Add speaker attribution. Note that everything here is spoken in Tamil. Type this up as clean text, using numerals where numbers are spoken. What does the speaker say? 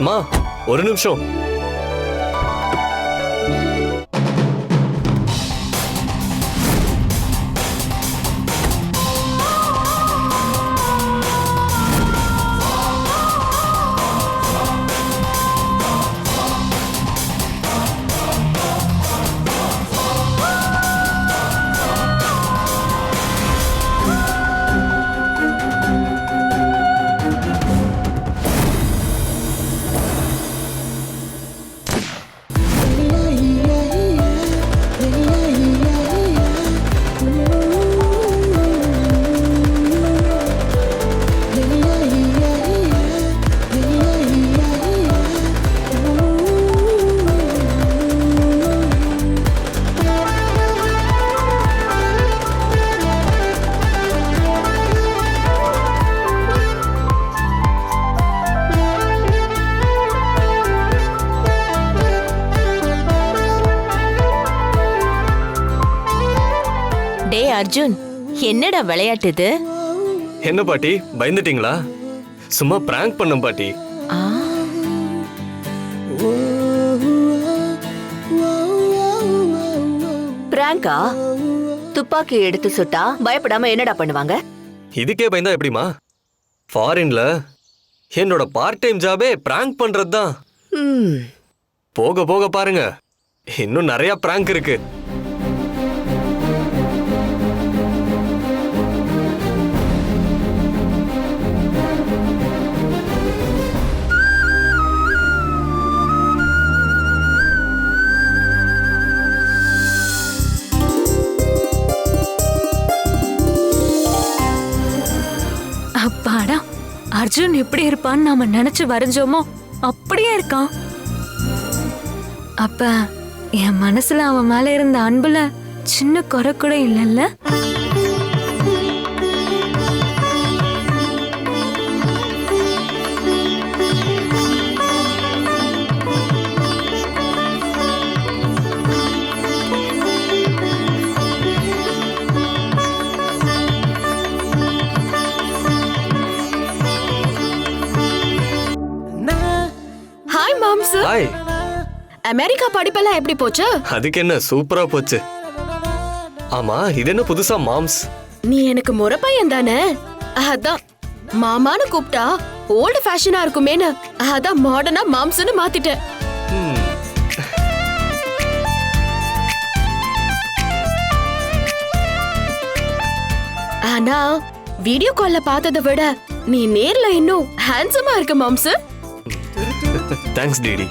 Speaker 1: மா ஒரு நிமிஷம்.
Speaker 2: அர்ஜுன், என்னடா விளையாட்டு இது?
Speaker 1: என்ன பாட்டி பயந்துட்டீங்களா? சும்மா பிராங்க் பண்ணேன் பாட்டி.
Speaker 2: பிராங்கா? துப்பாக்கி எடுத்து சுட்டா பயப்படாம என்னடா பண்ணுவாங்க?
Speaker 1: இதுக்கே பயந்தா எப்படிமா? ஃபாரின்ல என்னோட பார்ட் டைம் ஜாபே பிராங்க் பண்றதுதான். போக போக பாருங்க, இன்னும் நிறைய பிராங்க் இருக்கு.
Speaker 3: அப்பாடா, அர்ஜுன் எப்படி இருப்பான்னு நாம நினைச்சு வரைஞ்சோமோ அப்படியே இருக்கான். அப்ப என் மனசுல அவன் மேல இருந்த அன்புல சின்ன குறை கூட இல்லைல்ல?
Speaker 1: ஹாய்.
Speaker 2: அமெரிக்கா படிப்பெல்லாம் எப்படி போச்சு?
Speaker 1: அதுக்கு என்ன, சூப்பரா போச்சு. ஆமா, இது என்ன புதுசா மாம்ஸ்?
Speaker 2: நீ எனக்கு முறை பையன் தானே, அதான் மாமான்னு கூப்பிட்டா ஓல்டு ஃபேஷனா இருக்குமேன்னு அதான் மாடர்னா மாம்ஸ்னு மாத்திட்டேன். ஆனா வீடியோ கால்ல பார்த்ததை விட நீ நேர்ல இன்னும் ஹேண்ட்ஸமா இருக்க மாம்ஸ்.
Speaker 1: Thanks DD.